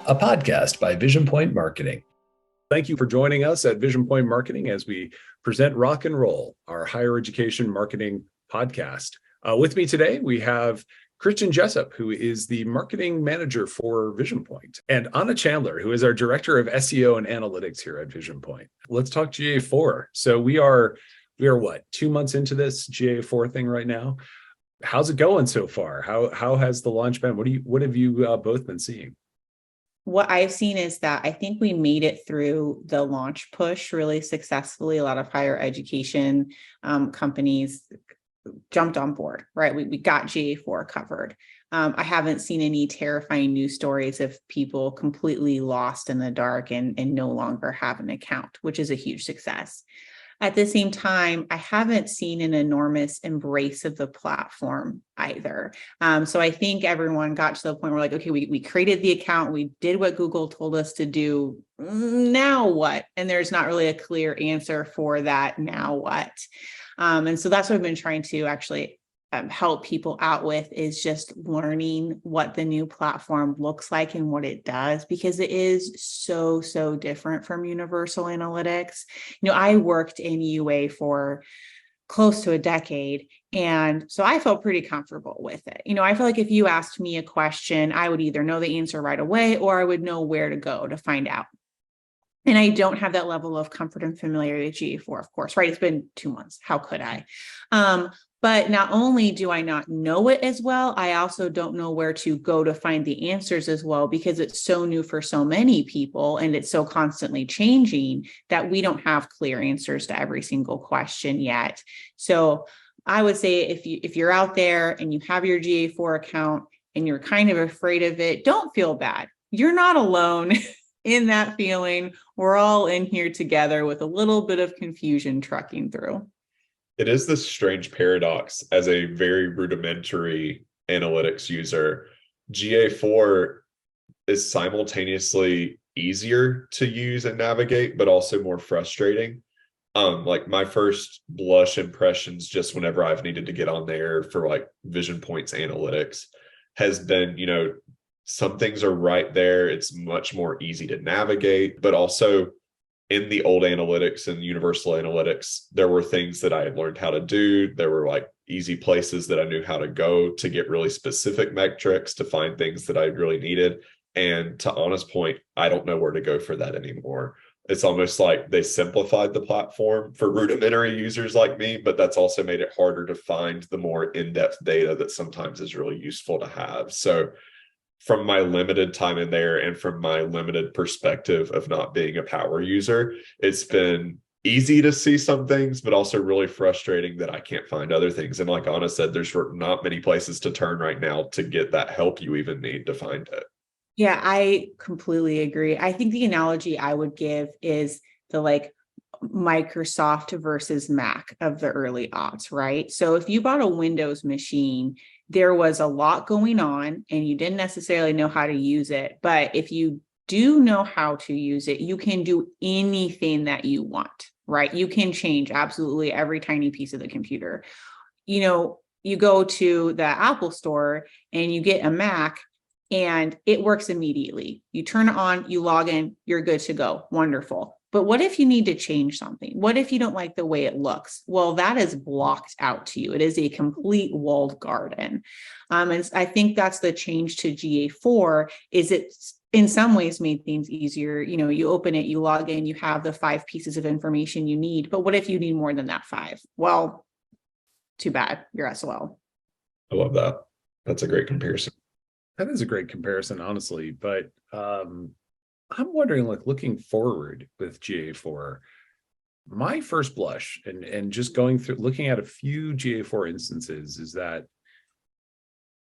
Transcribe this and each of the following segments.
a podcast by Vision Point Marketing. Thank you for joining us at Vision Point Marketing as we present Rock Enroll, our higher education marketing podcast. With me today, we have Christian Jessup, who is the marketing manager for Vision Point, and Anna Chandler, who is our director of SEO and analytics here at Vision Point. Let's talk GA4. So we are what, 2 months into this GA4 thing right now? How's it going so far? How has the launch been? What have you both been seeing? What I've seen is that I think we made it through the launch push really successfully. A lot of higher education companies jumped on board, right? We got GA4 covered. I haven't seen any terrifying news stories of people completely lost in the dark and no longer have an account, which is a huge success. At the same time, I haven't seen an enormous embrace of the platform either. So I think everyone got to the point where like, okay, we created the account, we did what Google told us to do, now what? And there's not really a clear answer for that, now what? And so that's what I've been trying to actually help people out with, is just learning what the new platform looks like and what it does, because it is so different from universal analytics. I worked in UA for close to a decade, and so I felt pretty comfortable with it. I feel like if you asked me a question, I would either know the answer right away or I would know where to go to find out. And I don't have that level of comfort and familiarity with GA4, of course, right? It's been 2 months. How could I? But not only do I not know it as well, I also don't know where to go to find the answers as well, because it's so new for so many people and it's so constantly changing that we don't have clear answers to every single question yet. So I would say if you're out there and you have your GA4 account and you're kind of afraid of it, don't feel bad. You're not alone in that feeling. We're all in here together with a little bit of confusion trucking through. It is this strange paradox as a very rudimentary analytics user. GA4 is simultaneously easier to use and navigate, but also more frustrating. Like my first blush impressions, just whenever I've needed to get on there for like Vision Point's analytics, has been, some things are right there. It's much more easy to navigate, but also in the old analytics and universal analytics, there were things that I had learned how to do. There were like easy places that I knew how to go to get really specific metrics, to find things that I really needed. And to Anna's point, I don't know where to go for that anymore. It's almost like they simplified the platform for rudimentary users like me, but that's also made it harder to find the more in-depth data that sometimes is really useful to have. So from my limited time in there and from my limited perspective of not being a power user, it's been easy to see some things, but also really frustrating that I can't find other things. And like Anna said, there's not many places to turn right now to get that help you even need to find it. Yeah, I completely agree. I think the analogy I would give is the Microsoft versus Mac of the early aughts, right? So if you bought a Windows machine, there was a lot going on and you didn't necessarily know how to use it. But if you do know how to use it, you can do anything that you want, right? You can change absolutely every tiny piece of the computer. You go to the Apple store and you get a Mac and it works immediately. You turn it on, you log in, you're good to go. Wonderful. But what if you need to change something? What if you don't like the way it looks? Well, that is blocked out to you. It is a complete walled garden. And I think that's the change to GA4, is it's in some ways made things easier. You open it, you log in, you have the 5 pieces of information you need. But what if you need more than that 5? Well, too bad, you're SOL. I love that. That's a great comparison. That is a great comparison, honestly. But I'm wondering, looking forward with GA4, my first blush and just going through, looking at a few GA4 instances, is that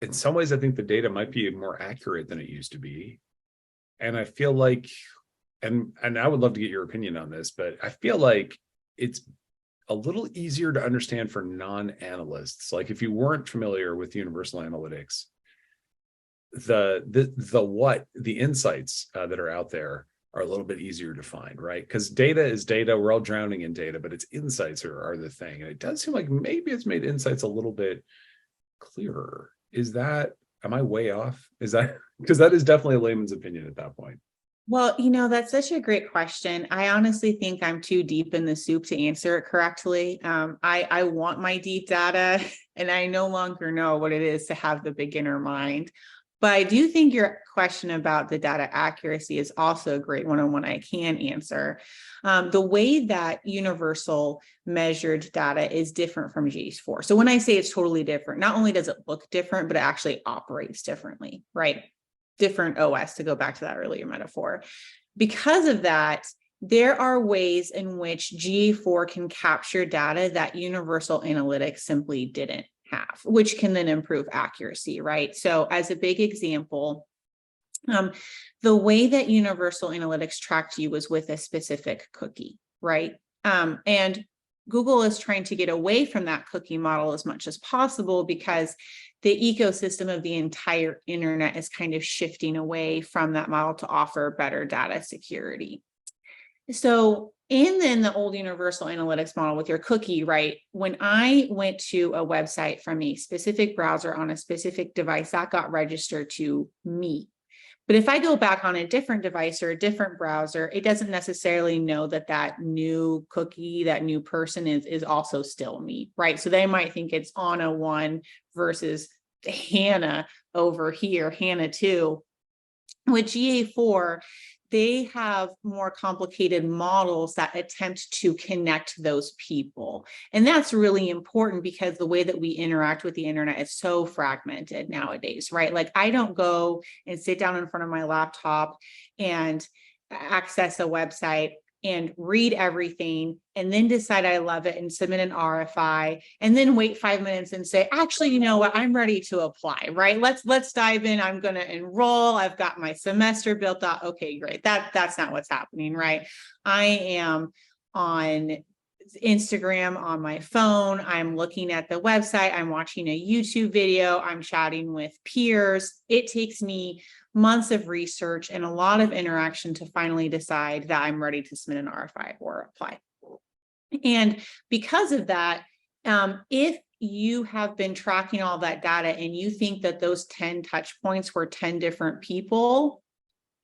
in some ways, I think the data might be more accurate than it used to be. And I feel like, and I would love to get your opinion on this, but I feel like it's a little easier to understand for non-analysts. Like if you weren't familiar with universal analytics, the insights that are out there are a little bit easier to find, right? Because data is data. We're all drowning in data, but its insights are the thing. And it does seem like maybe it's made insights a little bit clearer. Is that Am I way off? Is that because that is definitely a layman's opinion at that point? Well, that's such a great question. I honestly think I'm too deep in the soup to answer it correctly. I want my deep data, and I no longer know what it is to have the beginner mind. But I do think your question about the data accuracy is also a great one I can answer. The way that Universal measured data is different from GA4. So when I say it's totally different, not only does it look different, but it actually operates differently, right? Different OS, to go back to that earlier metaphor. Because of that, there are ways in which GA4 can capture data that Universal Analytics simply didn't have, which can then improve accuracy, right? So as a big example, the way that Universal Analytics tracked you was with a specific cookie, right? And Google is trying to get away from that cookie model as much as possible because the ecosystem of the entire internet is kind of shifting away from that model to offer better data security. So in the old Universal Analytics model with your cookie, right? When I went to a website from a specific browser on a specific device, that got registered to me. But if I go back on a different device or a different browser, it doesn't necessarily know that that new cookie, that new person is also still me, right? So they might think it's Anna 1 versus Hannah over here, Hannah 2. With GA4, they have more complicated models that attempt to connect those people. And that's really important because the way that we interact with the internet is so fragmented nowadays, right? Like I don't go and sit down in front of my laptop and access a website and read everything and then decide I love it and submit an RFI and then wait 5 minutes and say, actually, you know what, I'm ready to apply, right? Let's dive in. I'm going to enroll. I've got my semester built out. Okay, great. That's not what's happening, right? I am on Instagram on my phone. I'm looking at the website. I'm watching a YouTube video. I'm chatting with peers. It takes me months of research and a lot of interaction to finally decide that I'm ready to submit an RFI or apply. And because of that, if you have been tracking all that data and you think that those 10 touch points were 10 different people,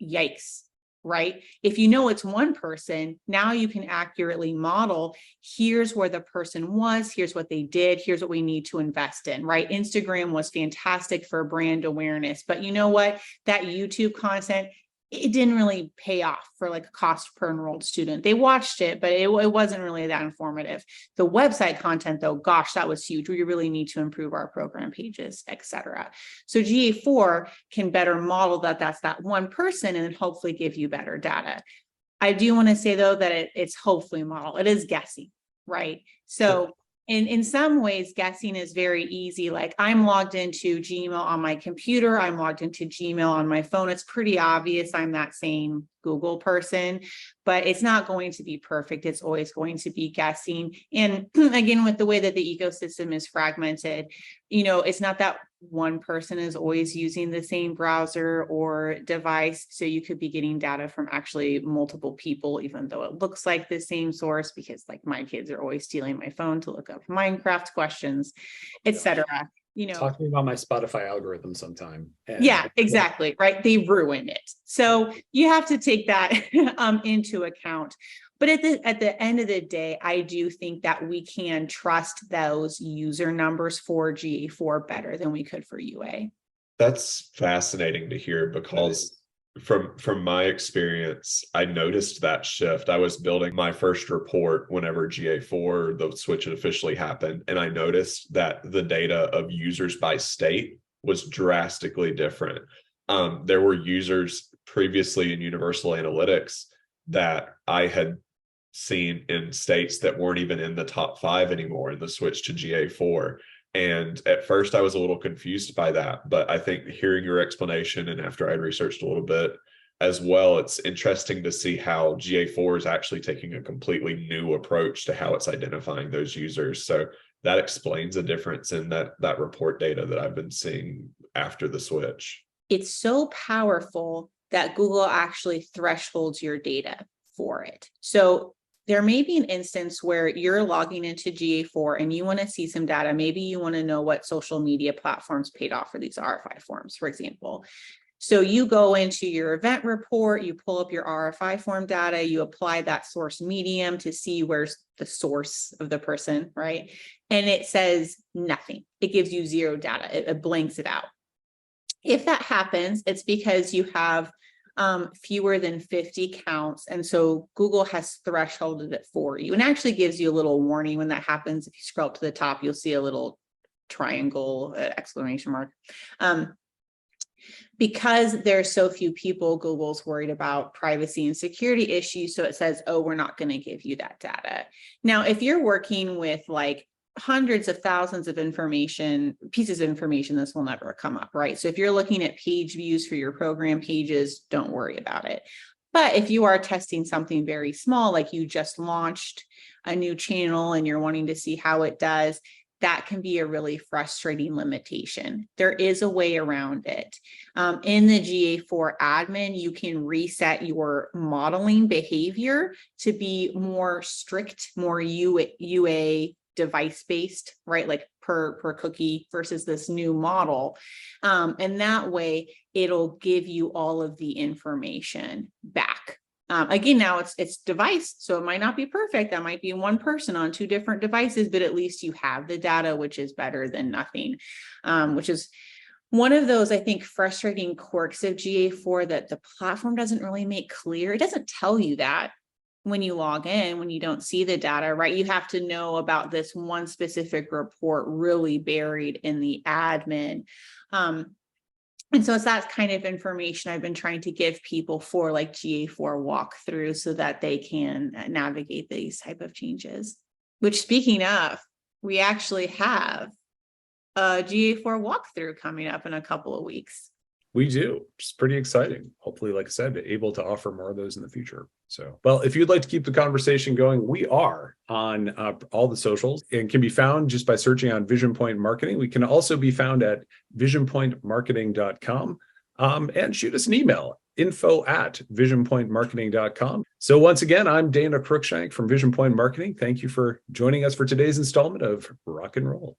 yikes, right? If you know it's one person, now you can accurately model, here's where the person was, here's what they did, here's what we need to invest in, right? Instagram was fantastic for brand awareness, but you know what? That YouTube content, it didn't really pay off for like a cost per enrolled student. They watched it, but it wasn't really that informative. The website content though, gosh, that was huge. We really need to improve our program pages, etc. So GA4 can better model that's that one person and hopefully give you better data. I do want to say though that it's hopefully model. It is guessing, right? So in some ways, guessing is very easy. Like I'm logged into Gmail on my computer. I'm logged into Gmail on my phone. It's pretty obvious I'm that same Google person, but it's not going to be perfect. It's always going to be guessing. And again, with the way that the ecosystem is fragmented, it's not that one person is always using the same browser or device. So you could be getting data from actually multiple people, even though it looks like the same source, because like my kids are always stealing my phone to look up Minecraft questions, etc. Talking about my Spotify algorithm sometime. Yeah, exactly. Right. They ruin it. So you have to take that into account. But at the end of the day, I do think that we can trust those user numbers for GA4 better than we could for UA. That's fascinating to hear because from my experience, I noticed that shift. I was building my first report whenever GA4, the switch had officially happened, and I noticed that the data of users by state was drastically different. There were users previously in Universal Analytics that I had seen in states that weren't even in the top 5 anymore in the switch to GA4. And at first I was a little confused by that, but I think hearing your explanation and after I'd researched a little bit as well, it's interesting to see how GA4 is actually taking a completely new approach to how it's identifying those users. So that explains a difference in that report data that I've been seeing after the switch. It's so powerful that Google actually thresholds your data for it. So there may be an instance where you're logging into GA4 and you want to see some data. Maybe you want to know what social media platforms paid off for these RFI forms, for example. So you go into your event report, you pull up your RFI form data, you apply that source medium to see where's the source of the person, right? And it says nothing. It gives you zero data. It blanks it out. If that happens, it's because you have fewer than 50 counts. And so Google has thresholded it for you and actually gives you a little warning when that happens. If you scroll up to the top, you'll see a little triangle, exclamation mark. Because there's so few people, Google's worried about privacy and security issues. So it says, oh, we're not going to give you that data. Now, if you're working with like hundreds of thousands of pieces of information, this will never come up, right? So if you're looking at page views for your program pages, don't worry about it. But if you are testing something very small, like you just launched a new channel and you're wanting to see how it does, that can be a really frustrating limitation. There is a way around it. In the GA4 admin, you can reset your modeling behavior to be more strict, more UA device-based, right? Like per cookie versus this new model. And that way it'll give you all of the information back. Again, now it's device, so it might not be perfect. That might be one person on two different devices, but at least you have the data, which is better than nothing, which is one of those, I think, frustrating quirks of GA4 that the platform doesn't really make clear. It doesn't tell you that when you log in, when you don't see the data, right? You have to know about this one specific report really buried in the admin. And so it's that kind of information I've been trying to give people for like GA4 walkthrough so that they can navigate these type of changes. Which, speaking of, we actually have a GA4 walkthrough coming up in a couple of weeks. We do. It's pretty exciting. Hopefully, like I said, able to offer more of those in the future. So, well, if you'd like to keep the conversation going, we are on all the socials and can be found just by searching on Vision Point Marketing. We can also be found at visionpointmarketing.com and shoot us an email, info@visionpointmarketing.com. So once again, I'm Dana Cruikshank from Vision Point Marketing. Thank you for joining us for today's installment of Rock and Roll.